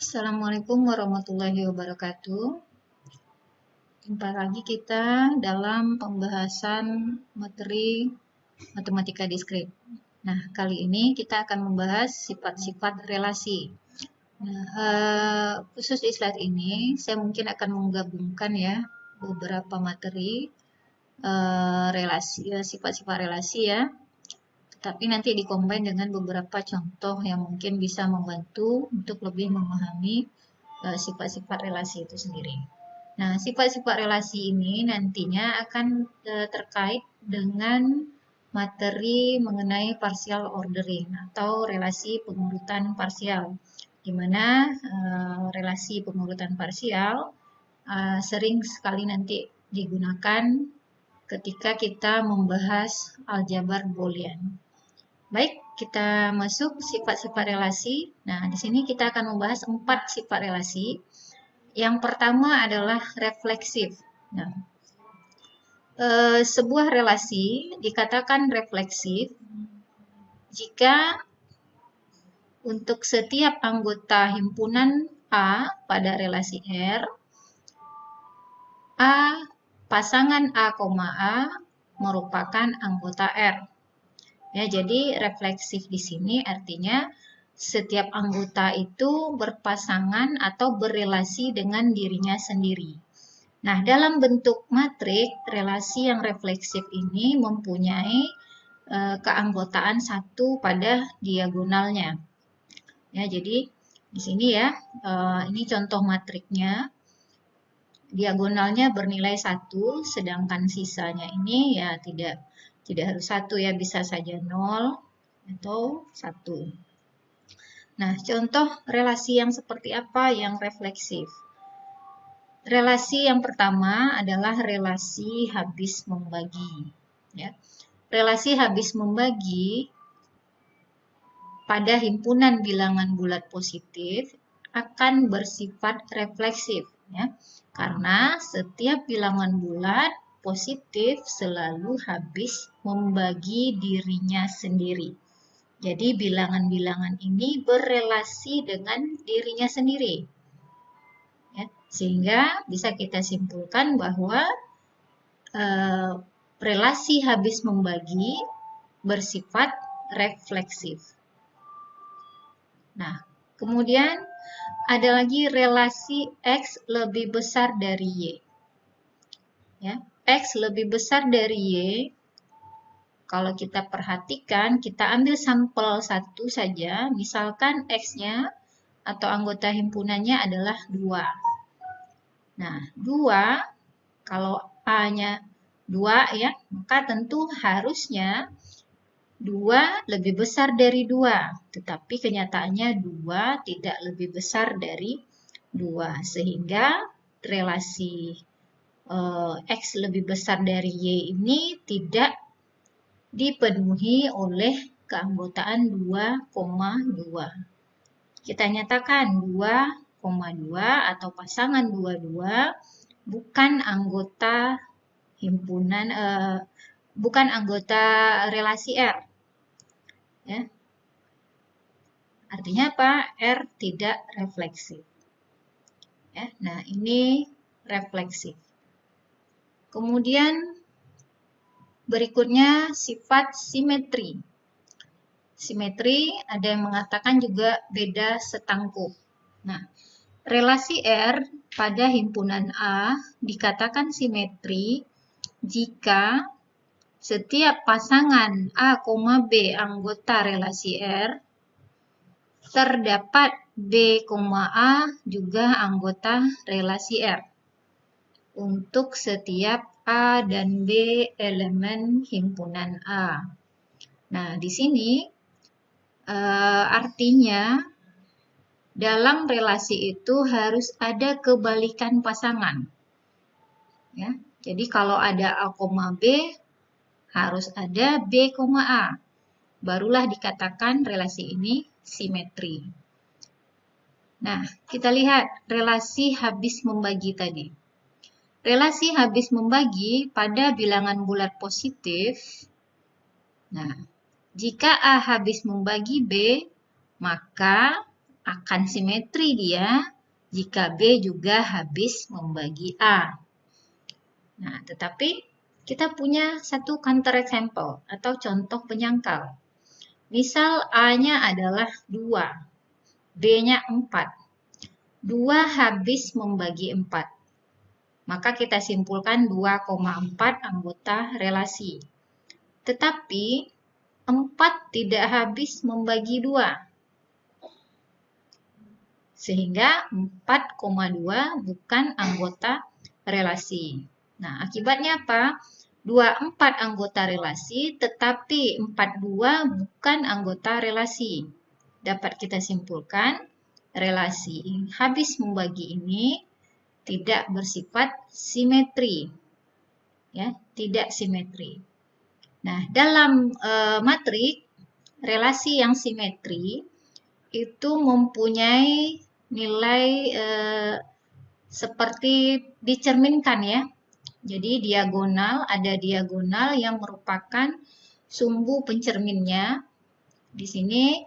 Assalamualaikum warahmatullahi wabarakatuh. Jumpa lagi kita dalam pembahasan materi matematika diskrit. Nah, kali ini kita akan membahas sifat-sifat relasi. Nah, khusus di slide ini, saya mungkin akan menggabungkan ya beberapa materi relasi, sifat-sifat relasi ya. Tapi nanti dikombin dengan beberapa contoh yang mungkin bisa membantu untuk lebih memahami sifat-sifat relasi itu sendiri. Nah, sifat-sifat relasi ini nantinya akan terkait dengan materi mengenai partial ordering atau relasi pengurutan parsial, di mana relasi pengurutan parsial sering sekali nanti digunakan ketika kita membahas aljabar Boolean. Baik, kita masuk sifat-sifat relasi. Nah, di sini kita akan membahas 4 sifat relasi. Yang pertama adalah refleksif. Nah, sebuah relasi dikatakan refleksif jika untuk setiap anggota himpunan A pada relasi R, pasangan A, A merupakan anggota R. Ya, jadi refleksif di sini artinya setiap anggota itu berpasangan atau berelasi dengan dirinya sendiri. Nah, dalam bentuk matrik, relasi yang refleksif ini mempunyai keanggotaan satu pada diagonalnya. Ya, jadi di sini ya, ini contoh matriknya. Diagonalnya bernilai 1, sedangkan sisanya ini ya tidak harus 1 ya, bisa saja 0 atau 1. Nah, contoh relasi yang seperti apa yang refleksif? Relasi yang pertama adalah relasi habis membagi. Ya. Relasi habis membagi pada himpunan bilangan bulat positif akan bersifat refleksif. Ya. Karena setiap bilangan bulat positif selalu habis membagi dirinya sendiri. Jadi bilangan-bilangan ini berelasi dengan dirinya sendiri. Ya, sehingga bisa kita simpulkan bahwa relasi habis membagi bersifat refleksif. Nah, kemudian ada lagi relasi X lebih besar dari Y. Ya, X lebih besar dari Y, kalau kita perhatikan, kita ambil sampel satu saja, misalkan X-nya atau anggota himpunannya adalah 2. Nah, 2, kalau A-nya 2 ya, maka tentu harusnya 2 lebih besar dari 2. Tetapi kenyataannya 2 tidak lebih besar dari 2. Sehingga relasi X lebih besar dari Y ini tidak dipenuhi oleh keanggotaan 2,2. Kita nyatakan 2,2 atau pasangan 22 bukan anggota himpunan, bukan anggota relasi R. Ya. Artinya apa? R tidak refleksif. Ya. Nah, ini refleksif. Kemudian berikutnya sifat simetri. Simetri ada yang mengatakan juga beda setangkup. Nah, relasi R pada himpunan A dikatakan simetri jika setiap pasangan A, B anggota relasi R terdapat B, A juga anggota relasi R untuk setiap A dan B elemen himpunan A. Nah, di sini artinya dalam relasi itu harus ada kebalikan pasangan. Ya, jadi kalau ada A, B, harus ada B, A. Barulah dikatakan relasi ini simetri. Nah, kita lihat relasi habis membagi tadi. Relasi habis membagi pada bilangan bulat positif. Nah, jika A habis membagi B, maka akan simetri dia jika B juga habis membagi A. Nah, tetapi kita punya satu counter example atau contoh penyangkal. Misal A-nya adalah 2, B-nya 4. 2 habis membagi 4. Maka kita simpulkan 2,4 anggota relasi. Tetapi 4 tidak habis membagi 2. Sehingga 4,2 bukan anggota relasi. Nah, akibatnya apa? 24 anggota relasi, tetapi 42 bukan anggota relasi. Dapat kita simpulkan, relasi habis membagi ini tidak bersifat simetri. Ya, tidak simetri. Nah, dalam matrik, relasi yang simetri itu mempunyai nilai seperti dicerminkan ya. Jadi diagonal, ada diagonal yang merupakan sumbu pencerminnya. Di sini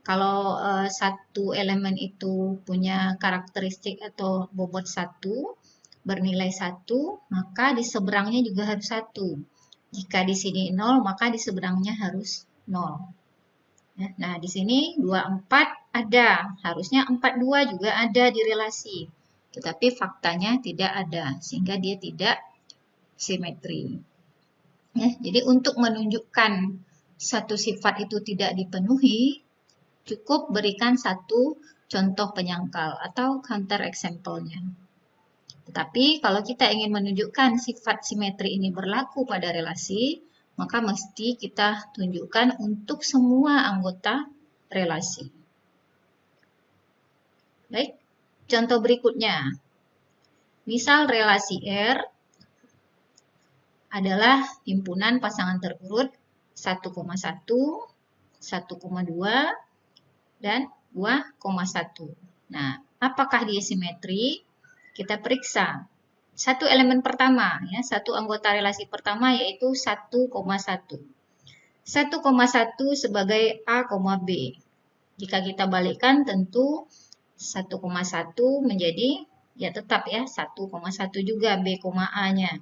kalau satu elemen itu punya karakteristik atau bobot 1, bernilai 1, maka di seberangnya juga harus 1. Jika di sini 0, maka di seberangnya harus 0. Nah, di sini 24 ada, harusnya 42 juga ada di relasi. Tetapi faktanya tidak ada, sehingga dia tidak simetri. Ya, jadi untuk menunjukkan satu sifat itu tidak dipenuhi, cukup berikan satu contoh penyangkal atau counter example-nya. Tetapi kalau kita ingin menunjukkan sifat simetri ini berlaku pada relasi, maka mesti kita tunjukkan untuk semua anggota relasi. Baik, contoh berikutnya. Misal relasi R adalah himpunan pasangan terurut 1,1, 1,2, dan 2,1. Nah, apakah dia simetri? Kita periksa. Satu elemen pertama, ya, satu anggota relasi pertama yaitu 1,1. 1,1 sebagai A, B. Jika kita balikkan tentu 1,1 menjadi ya tetap ya 1,1 juga B, A-nya.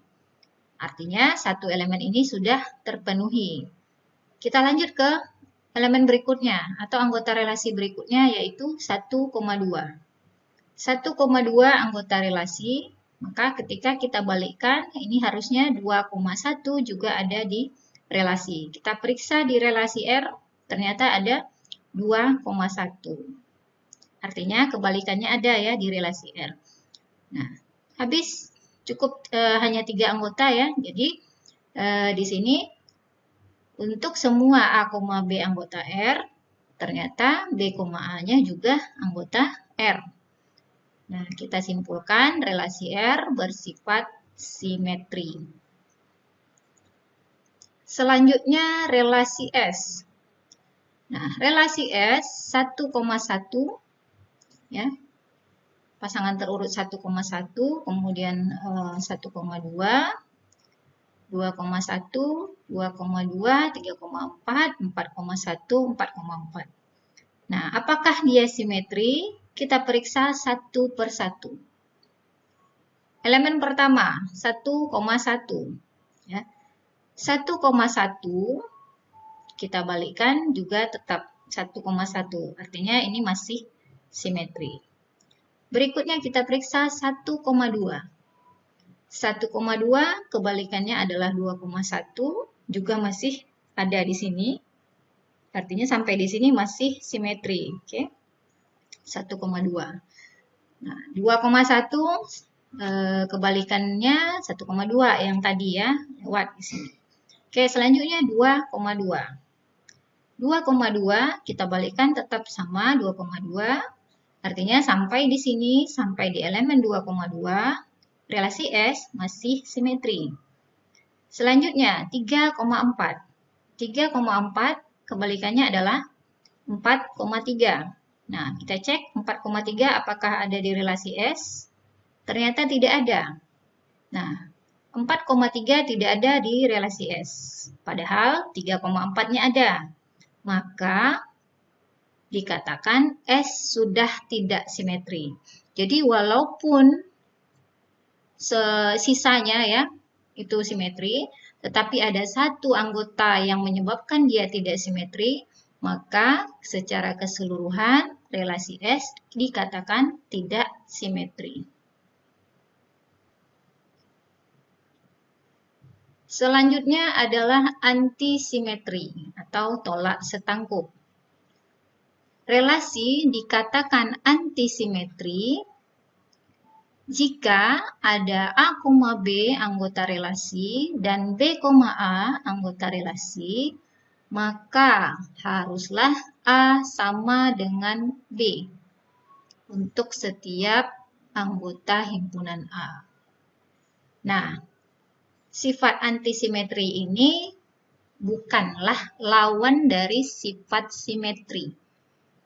Artinya satu elemen ini sudah terpenuhi. Kita lanjut ke elemen berikutnya atau anggota relasi berikutnya yaitu 1,2. 1,2 anggota relasi, maka ketika kita balikkan ini harusnya 2,1 juga ada di relasi. Kita periksa di relasi R, ternyata ada 2,1. Artinya kebalikannya ada ya di relasi R. Nah, habis cukup hanya 3 anggota ya. Jadi di sini untuk semua A, B anggota R, ternyata B, A-nya juga anggota R. Nah, kita simpulkan relasi R bersifat simetri. Selanjutnya relasi S. Nah, relasi S 1,1 ya. Pasangan terurut 1,1, kemudian 1,2, 2,1, 2,2, 3,4, 4,1, 4,4. Nah, apakah dia simetri? Kita periksa satu per satu. Elemen pertama, 1,1. Ya. 1,1 kita balikkan juga tetap 1,1. Artinya ini masih simetri. Berikutnya kita periksa 1,2. 1,2 kebalikannya adalah 2,1, juga masih ada di sini. Artinya sampai di sini masih simetri. Oke. 1,2. Nah, 2,1 kebalikannya 1,2 yang tadi ya, lewat di sini. Oke, selanjutnya 2,2. 2,2 kita balikkan tetap sama 2,2. Artinya sampai di sini, sampai di elemen 2,2, relasi S masih simetri. Selanjutnya 3,4. 3,4 kebalikannya adalah 4,3. Nah, kita cek 4,3 apakah ada di relasi S? Ternyata tidak ada. Nah, 4,3 tidak ada di relasi S. Padahal 3,4-nya ada. Maka dikatakan S sudah tidak simetri. Jadi walaupun sisanya ya itu simetri, tetapi ada satu anggota yang menyebabkan dia tidak simetri, maka secara keseluruhan relasi S dikatakan tidak simetri. Selanjutnya adalah antisimetri atau tolak setangkup. Relasi dikatakan antisimetri jika ada A, B anggota relasi dan B, A anggota relasi, maka haruslah A sama dengan B untuk setiap anggota himpunan A. Nah, sifat antisimetri ini bukanlah lawan dari sifat simetri.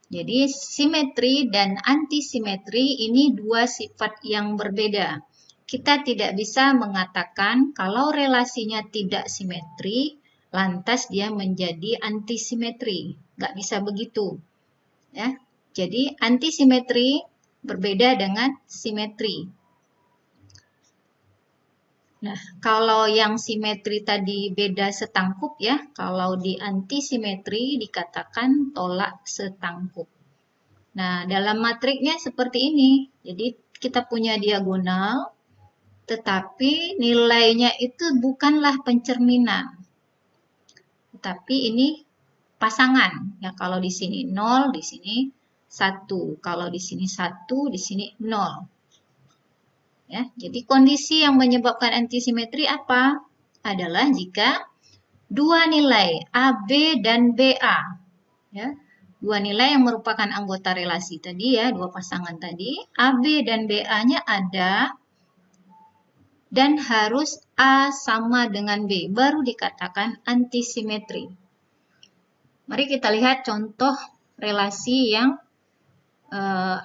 Jadi simetri dan antisimetri ini dua sifat yang berbeda. Kita tidak bisa mengatakan kalau relasinya tidak simetri, lantas dia menjadi antisimetri. Nggak bisa begitu. Ya. Jadi antisimetri berbeda dengan simetri. Nah, kalau yang simetri tadi beda setangkup ya, kalau di antisimetri dikatakan tolak setangkup. Nah, dalam matriknya seperti ini. Jadi kita punya diagonal, tetapi nilainya itu bukanlah pencerminan. Tetapi ini pasangan. Ya, kalau di sini 0, di sini 1. Kalau di sini 1, di sini 0. Ya, jadi kondisi yang menyebabkan antisimetri apa? Adalah jika dua nilai AB dan BA, ya, dua nilai yang merupakan anggota relasi tadi ya, dua pasangan tadi, AB dan BA-nya ada dan harus A sama dengan B, baru dikatakan antisimetri. Mari kita lihat contoh relasi yang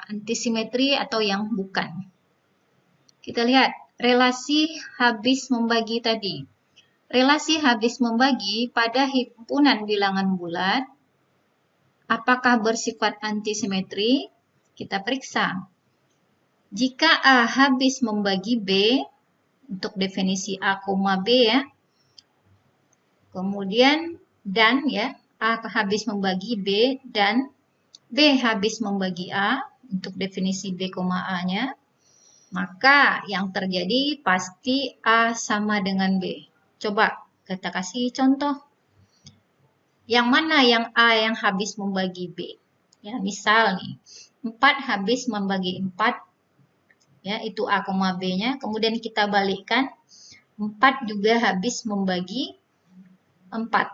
antisimetri atau yang bukan. Kita lihat relasi habis membagi tadi. Relasi habis membagi pada himpunan bilangan bulat, apakah bersifat antisimetri? Kita periksa. Jika A habis membagi B, untuk definisi A, B ya, kemudian dan ya, A habis membagi B dan B habis membagi A, untuk definisi B, A-nya, maka yang terjadi pasti A sama dengan B. Coba kita kasih contoh. Yang mana yang A yang habis membagi B? Ya, misal nih, 4 habis membagi 4. Ya, itu A, B-nya. Kemudian kita balikkan. 4 juga habis membagi 4.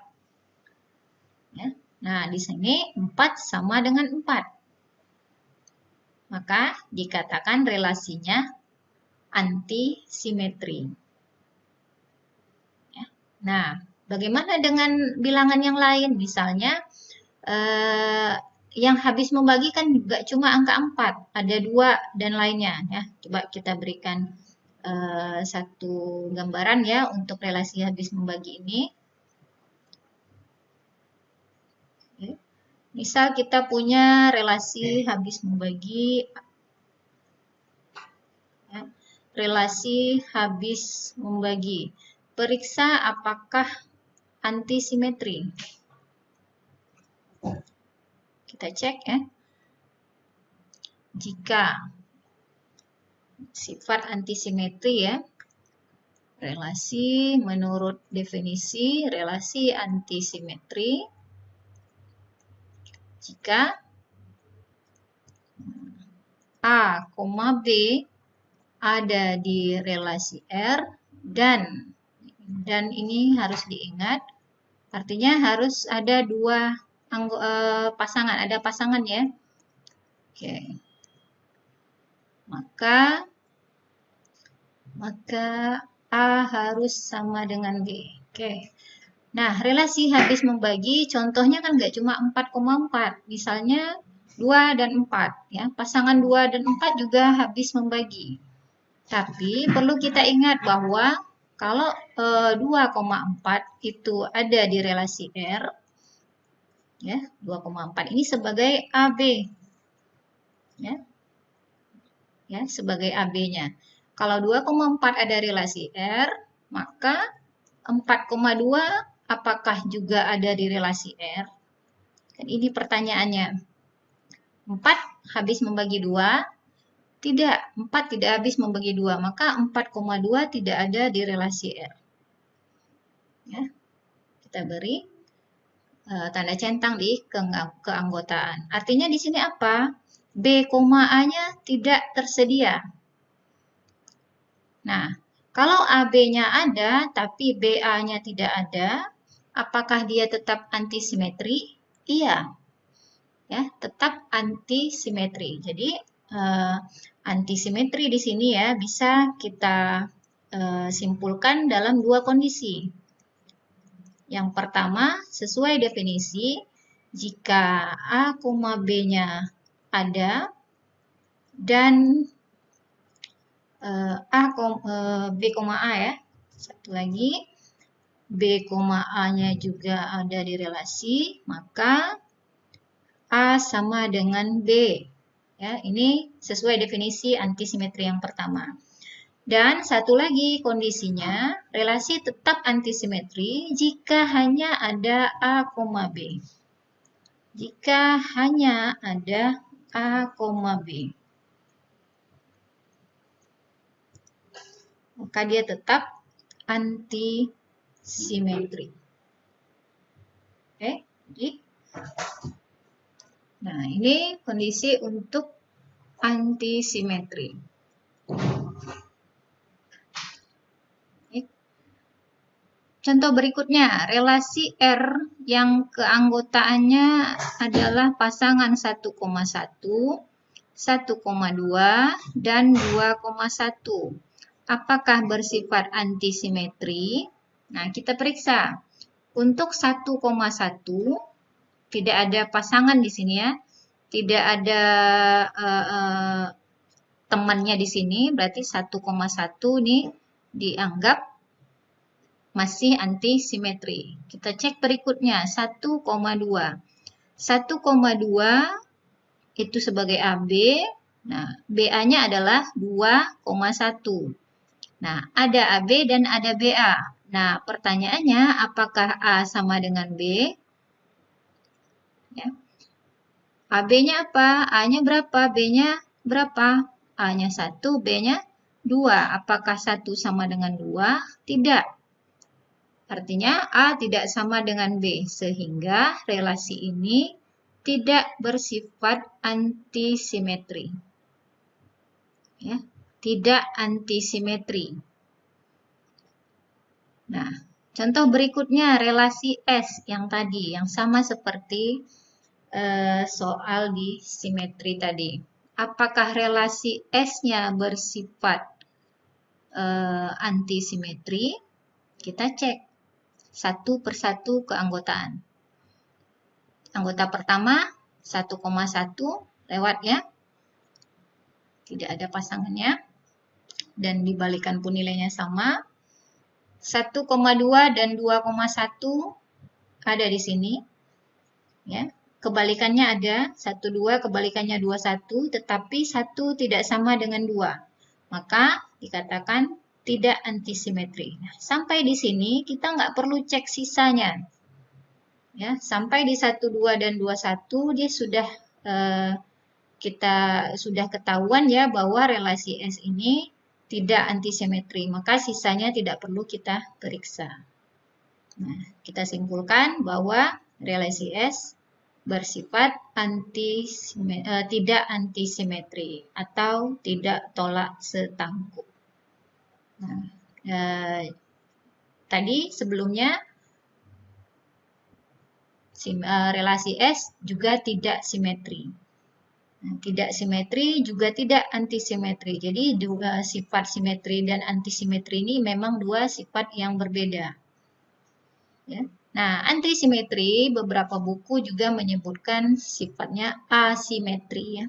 Ya. Nah, di sini 4 sama dengan 4. Maka dikatakan relasinya antisimetri. Ya. Nah, bagaimana dengan bilangan yang lain? Misalnya, yang habis membagi kan juga cuma angka 4, ada 2 dan lainnya. Ya. Coba kita berikan satu gambaran ya untuk relasi habis membagi ini. Oke. Misal kita punya relasi habis membagi, ya, relasi habis membagi. Periksa apakah antisimetri. Kita cek ya. Jika sifat antisimetri ya, relasi menurut definisi relasi antisimetri jika A, B ada di relasi R dan ini harus diingat, artinya harus ada dua pasangan, ada pasangan ya. Oke. Maka A harus sama dengan B. Oke. Nah, relasi habis membagi contohnya kan nggak cuma 4,4. Misalnya 2 dan 4. Ya. Pasangan 2 dan 4 juga habis membagi. Tapi perlu kita ingat bahwa kalau 2,4 itu ada di relasi R, Ya, 2,4 ini sebagai AB. Ya. Ya, sebagai AB-nya. Kalau 2,4 ada relasi R, maka 4,2 apakah juga ada di relasi R? Kan ini pertanyaannya. 4 habis membagi 2? Tidak, 4 tidak habis membagi 2, maka 4,2 tidak ada di relasi R. Ya, kita beri tanda centang di keanggotaan. Artinya di sini apa? B, A-nya tidak tersedia. Nah, kalau AB-nya ada, tapi BA-nya tidak ada, apakah dia tetap antisimetri? Iya, ya, tetap antisimetri. Jadi, antisimetri di sini ya bisa kita simpulkan dalam dua kondisi. Yang pertama, sesuai definisi, jika A, B-nya ada dan B, A ya. Satu lagi, B, A-nya juga ada di relasi, maka A sama dengan B. Ya, ini sesuai definisi antisimetri yang pertama. Dan satu lagi kondisinya, relasi tetap antisimetri jika hanya ada A, B. Jika hanya ada A, B. Maka dia tetap antisimetri. Oke, jadi nah ini kondisi untuk antisimetri. Contoh berikutnya, relasi R yang keanggotaannya adalah pasangan 1,1, 1,2, dan 2,1. Apakah bersifat antisimetri? Nah, kita periksa. Untuk 1,1 tidak ada pasangan di sini ya. Tidak ada temannya di sini, berarti 1,1 nih dianggap masih antisimetri. Kita cek berikutnya, 1,2. 1,2 itu sebagai AB. Nah, BA-nya adalah 2,1. Nah, ada AB dan ada BA. Nah, pertanyaannya apakah A sama dengan B? Ya. AB-nya apa? A-nya berapa? B-nya berapa? A-nya 1, B-nya 2. Apakah 1 sama dengan 2? Tidak. Artinya A tidak sama dengan B, sehingga relasi ini tidak bersifat antisimetri. Ya, tidak antisimetri. Nah, contoh berikutnya relasi S yang tadi, yang sama seperti soal di simetri tadi. Apakah relasi S-nya bersifat antisimetri? Kita cek satu persatu keanggotaan. Anggota pertama 1,1 lewat ya. Tidak ada pasangannya. Dan dibalikan pun nilainya sama. 1,2 dan 2,1 ada di sini. Ya. Kebalikannya ada 1,2, kebalikannya 2,1, tetapi 1 tidak sama dengan 2. Maka dikatakan tidak antisimetri. Nah, sampai di sini kita nggak perlu cek sisanya. Ya, sampai di 1,2 dan 2,1 dia sudah kita sudah ketahuan ya bahwa relasi S ini tidak antisimetri. Maka sisanya tidak perlu kita periksa. Nah, kita simpulkan bahwa relasi S bersifat tidak antisimetri atau tidak tolak setangkup. Nah, tadi sebelumnya relasi S juga tidak simetri. Nah, tidak simetri juga tidak antisimetri. Jadi dua sifat simetri dan antisimetri ini memang dua sifat yang berbeda. Ya. Nah, antisimetri beberapa buku juga menyebutkan sifatnya asimetri ya.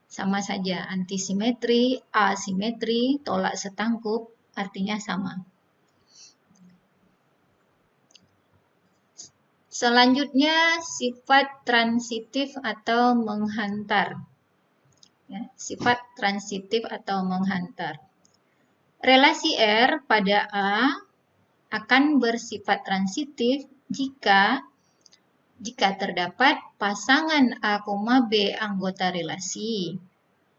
Sama saja, antisimetri, asimetri, tolak setangkup artinya sama. Selanjutnya sifat transitif atau menghantar. Ya, sifat transitif atau menghantar. Relasi R pada A akan bersifat transitif jika terdapat pasangan A, B anggota relasi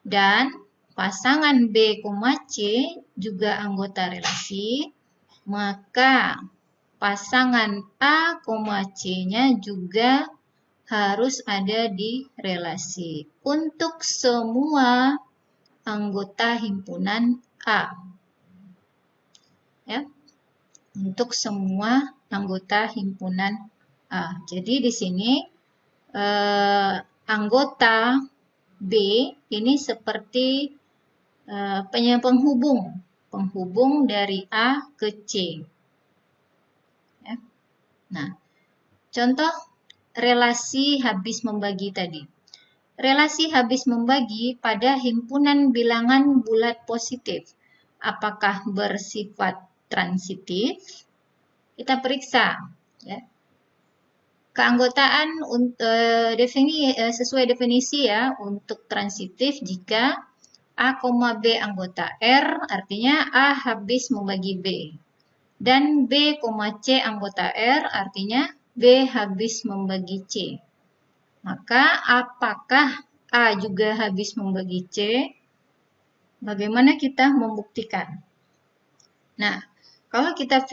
dan pasangan B, C juga anggota relasi, maka pasangan A, C-nya juga harus ada di relasi untuk semua anggota himpunan A. Ya, untuk semua anggota himpunan A. Jadi di sini anggota B ini seperti penghubung dari A ke C. Ya. Nah, contoh relasi habis membagi tadi. Relasi habis membagi pada himpunan bilangan bulat positif. Apakah bersifat transitif? Kita periksa. Ya. Keanggotaan sesuai definisi ya untuk transitif jika A, B anggota R, artinya A habis membagi B. Dan B, C anggota R, artinya B habis membagi C. Maka apakah A juga habis membagi C? Bagaimana kita membuktikan? Nah, kalau kita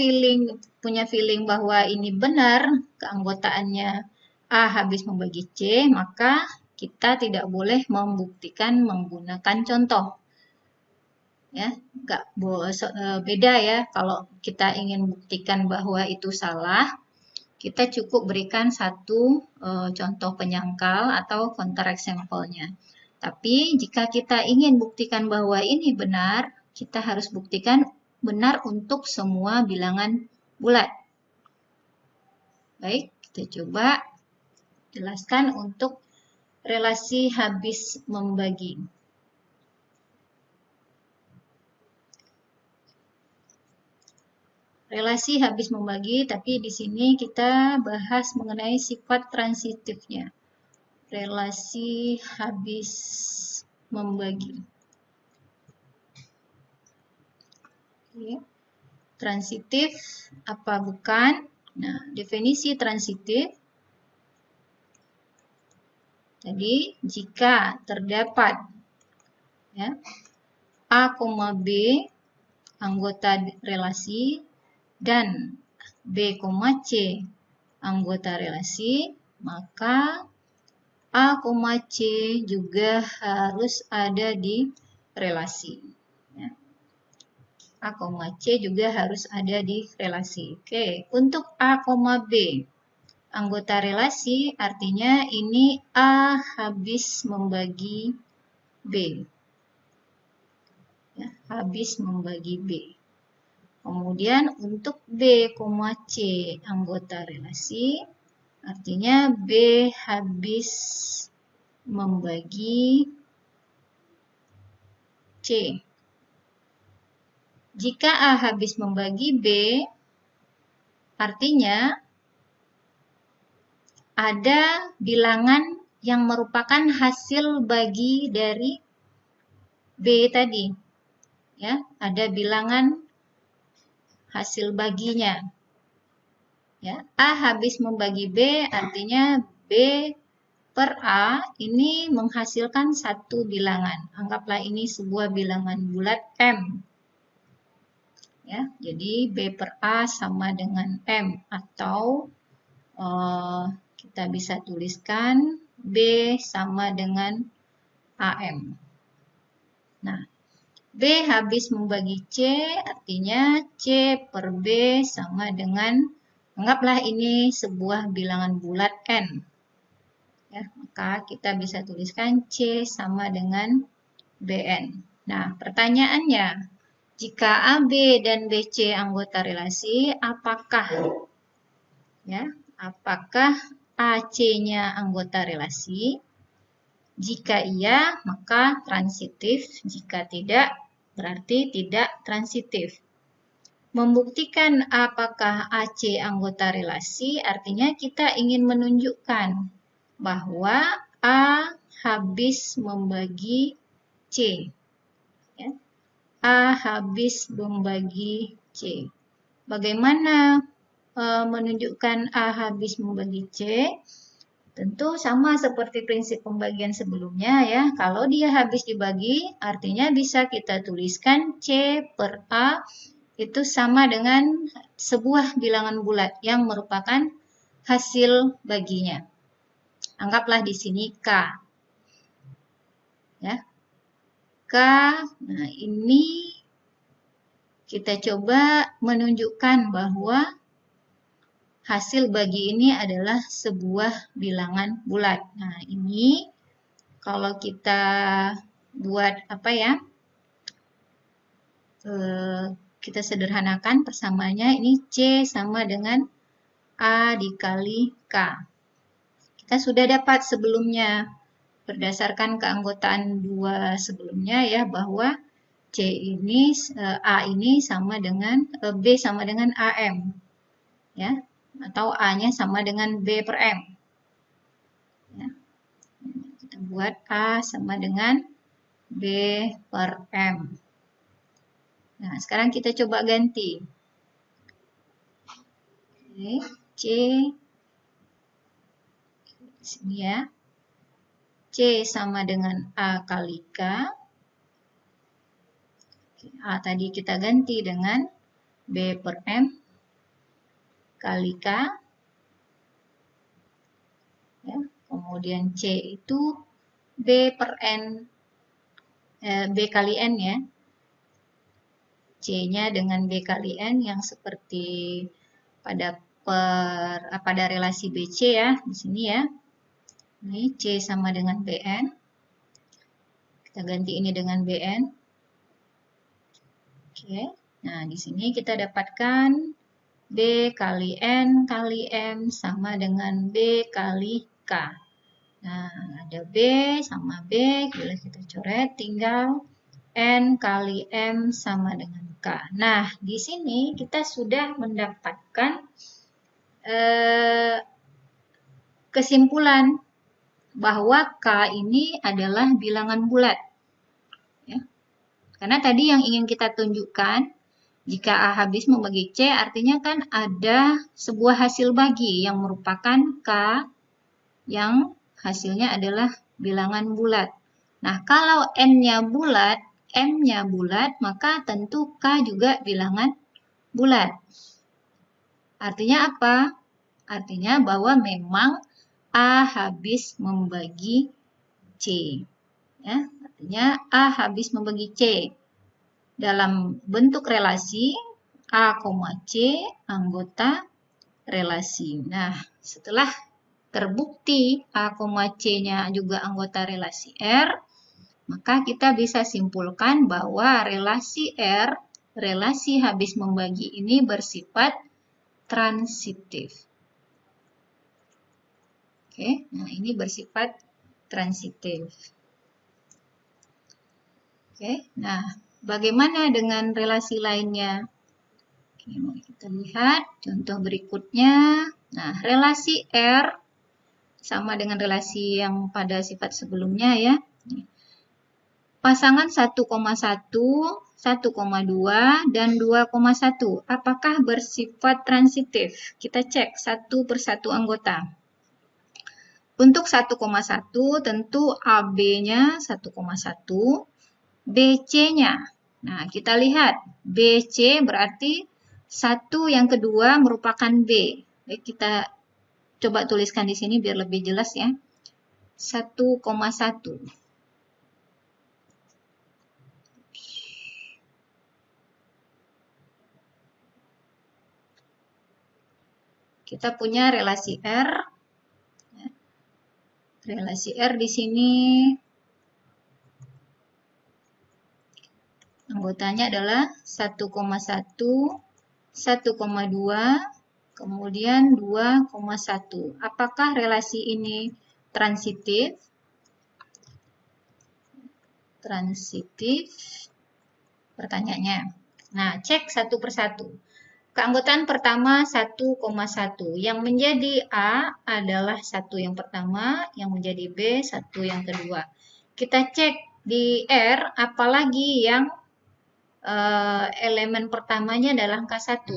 punya feeling bahwa ini benar, keanggotaannya A habis membagi C, maka kita tidak boleh membuktikan menggunakan contoh. Ya, beda ya. Kalau kita ingin buktikan bahwa itu salah, kita cukup berikan satu contoh penyangkal atau counter example-nya. Tapi jika kita ingin buktikan bahwa ini benar, kita harus buktikan benar untuk semua bilangan bulat. Baik, kita coba jelaskan untuk relasi habis membagi. Relasi habis membagi, tapi di sini kita bahas mengenai sifat transitifnya. Relasi habis membagi. Oke. Transitif apa bukan? Nah, definisi transitif tadi jika terdapat ya, A, B anggota relasi dan B, C anggota relasi, maka A, C juga harus ada di relasi. Ya. A, C juga harus ada di relasi. Oke, untuk A, B anggota relasi artinya ini A habis membagi B. Ya, habis membagi B. Kemudian untuk B, C anggota relasi artinya B habis membagi C. Jika A habis membagi B, artinya ada bilangan yang merupakan hasil bagi dari B tadi. Ya, ada bilangan hasil baginya. Ya, A habis membagi B, artinya B per A ini menghasilkan satu bilangan. Anggaplah ini sebuah bilangan bulat M. Ya, jadi B per A sama dengan M, atau kita bisa tuliskan B sama dengan AM. Nah, B habis membagi C, artinya C per B sama dengan, anggaplah ini sebuah bilangan bulat N. Ya, maka kita bisa tuliskan C sama dengan BN. Nah, pertanyaannya, jika AB dan BC anggota relasi, apakah AC-nya anggota relasi? Jika iya, maka transitif. Jika tidak, berarti tidak transitif. membuktikan apakah AC anggota relasi, artinya kita ingin menunjukkan bahwa A habis membagi C. Ya. A habis membagi C. Bagaimana menunjukkan A habis membagi C? Tentu sama seperti prinsip pembagian sebelumnya ya. Kalau dia habis dibagi, artinya bisa kita tuliskan C per A itu sama dengan sebuah bilangan bulat yang merupakan hasil baginya. Anggaplah di sini K. Ya. K, nah ini kita coba menunjukkan bahwa hasil bagi ini adalah sebuah bilangan bulat. Nah, ini kalau kita buat apa ya? Kita sederhanakan persamaannya, ini C sama dengan A dikali K. Kita sudah dapat sebelumnya berdasarkan keanggotaan dua sebelumnya ya, bahwa C ini A ini sama dengan B sama dengan AM. Ya, atau A-nya sama dengan B per M. Ya. Kita buat A sama dengan B per M. Nah, sekarang kita coba ganti. Oke, C. Sini ya. C sama dengan A kali K. A tadi kita ganti dengan B per M kali K. Ya, kemudian C itu B per N, B kali N ya. C-nya dengan B kali N yang seperti pada relasi BC ya, di sini ya. Ini C sama dengan BN. Kita ganti ini dengan BN. Oke. Nah, di sini kita dapatkan B kali N kali M sama dengan B kali K. Nah, ada B sama B, bila kita coret tinggal N kali M sama dengan K. Nah, di sini kita sudah mendapatkan kesimpulan bahwa K ini adalah bilangan bulat. Ya. Karena tadi yang ingin kita tunjukkan, jika A habis membagi C, artinya kan ada sebuah hasil bagi yang merupakan K yang hasilnya adalah bilangan bulat. Nah, kalau N-nya bulat, M-nya bulat, maka tentu K juga bilangan bulat. Artinya apa? Artinya bahwa memang A habis membagi C. Ya, artinya A habis membagi C. Dalam bentuk relasi A, C anggota relasi. Nah, setelah terbukti A, C-nya juga anggota relasi R, maka kita bisa simpulkan bahwa relasi R, relasi habis membagi ini bersifat transitif. Oke, nah ini bersifat transitif. Oke, nah bagaimana dengan relasi lainnya? Oke, mari kita lihat contoh berikutnya. Nah, relasi R sama dengan relasi yang pada sifat sebelumnya ya. Pasangan 1,1, 1,2, dan 2,1. Apakah bersifat transitif? Kita cek satu persatu anggota. Untuk 1,1 tentu AB-nya 1,1. BC-nya. Nah, kita lihat BC berarti 1 yang kedua merupakan B. Baik, kita coba tuliskan di sini biar lebih jelas ya. 1,1. Kita punya relasi R. Relasi R di sini anggotanya adalah 1,1, 1,2, kemudian 2,1. Apakah relasi ini transitif? Transitif. Pertanyaannya. Nah, cek satu persatu. Keanggotaan pertama 1,1. Yang menjadi A adalah 1 yang pertama, yang menjadi B 1 yang kedua. Kita cek di R, apalagi yang elemen pertamanya adalah angka 1.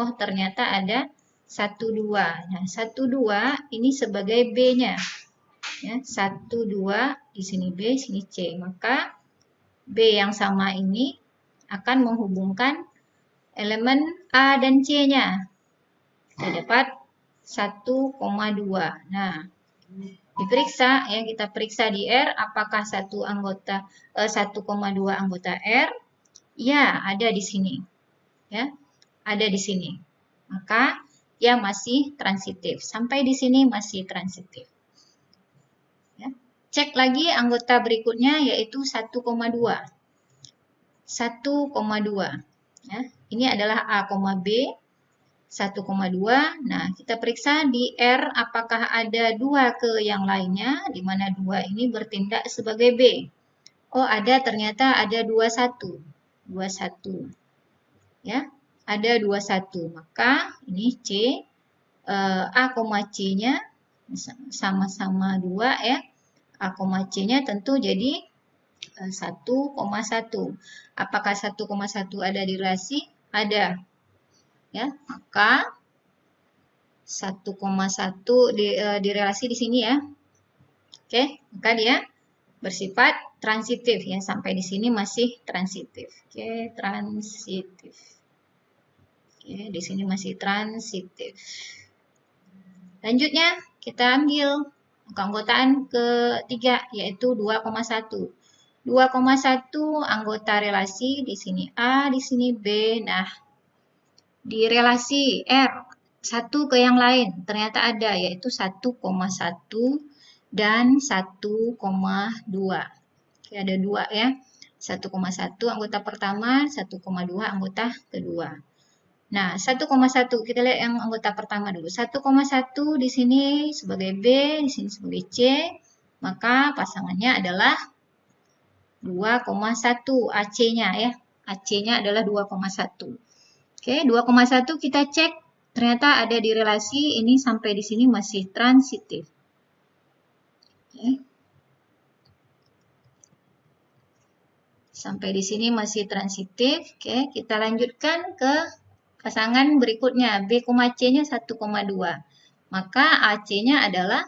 Oh, ternyata ada 1, 2. Nah, 1, 2 ini sebagai B-nya. Ya, 1, 2, di sini B, sini C. Maka B yang sama ini akan menghubungkan elemen A dan C-nya. Kita dapat 1,2. Nah, diperiksa ya, kita periksa di R apakah 1,2 anggota R? Ya, ada di sini. Ya, ada di sini. Maka ya masih transitif. Sampai di sini masih transitif. Ya. Cek lagi anggota berikutnya yaitu 1,2. 1,2. Ya, ini adalah A, B, 1,2. Nah, kita periksa di R apakah ada 2 ke yang lainnya, di mana 2 ini bertindak sebagai B. Oh, ada, ternyata ada 21. 21. Ya, ada 21. Maka ini C, A, C-nya sama-sama 2 ya. A, C-nya tentu jadi 1,1. Apakah 1,1 ada di relasi? Ada. Ya, maka 1,1 di relasi di sini ya. Oke, maka dia bersifat transitif ya. Sampai di sini masih transitif. Oke, transitif. Oke, di sini masih transitif. Lanjutnya kita ambil keanggotaan ketiga yaitu 2,1. 2,1 anggota relasi, di sini A, di sini B. Nah, di relasi R, satu ke yang lain, ternyata ada, yaitu 1,1 dan 1,2. Oke, ada 2 ya. 1,1 anggota pertama, 1,2 anggota kedua. Nah, 1,1 kita lihat yang anggota pertama dulu. 1,1 di sini sebagai B, di sini sebagai C. Maka pasangannya adalah 2,1 AC-nya ya. AC-nya adalah 2,1. Oke, 2,1 kita cek ternyata ada di relasi ini sampai di sini masih transitif. Oke. Sampai di sini masih transitif. Oke, kita lanjutkan ke pasangan berikutnya. B, C-nya 1,2. Maka AC-nya adalah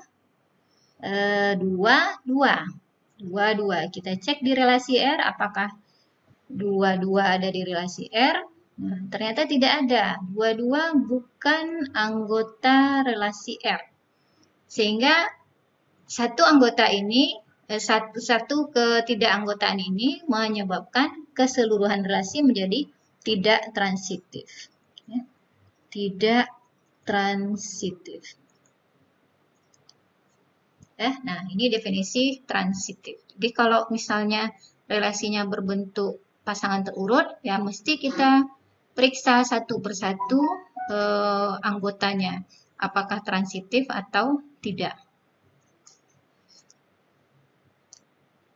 2,2. 2,2. Kita cek di relasi R apakah 2,2 ada di relasi R. Nah, ternyata tidak ada. 2,2 bukan anggota relasi R. Sehingga satu anggota ini, satu ketidakanggotaan ini menyebabkan keseluruhan relasi menjadi tidak transitif. Ya. Tidak transitif. Nah, ini definisi transitif. Jadi kalau misalnya relasinya berbentuk pasangan terurut, ya mesti kita periksa satu persatu anggotanya, apakah transitif atau tidak.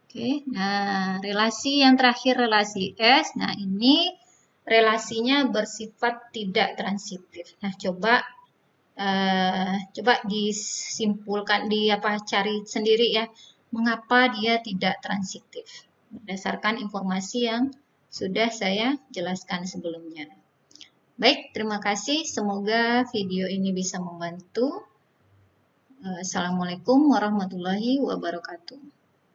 Oke, nah relasi yang terakhir relasi S, nah ini relasinya bersifat tidak transitif. Nah, coba disimpulkan, cari sendiri ya, mengapa dia tidak transitif berdasarkan informasi yang sudah saya jelaskan sebelumnya. Baik, terima kasih, semoga video ini bisa membantu. Assalamualaikum warahmatullahi wabarakatuh.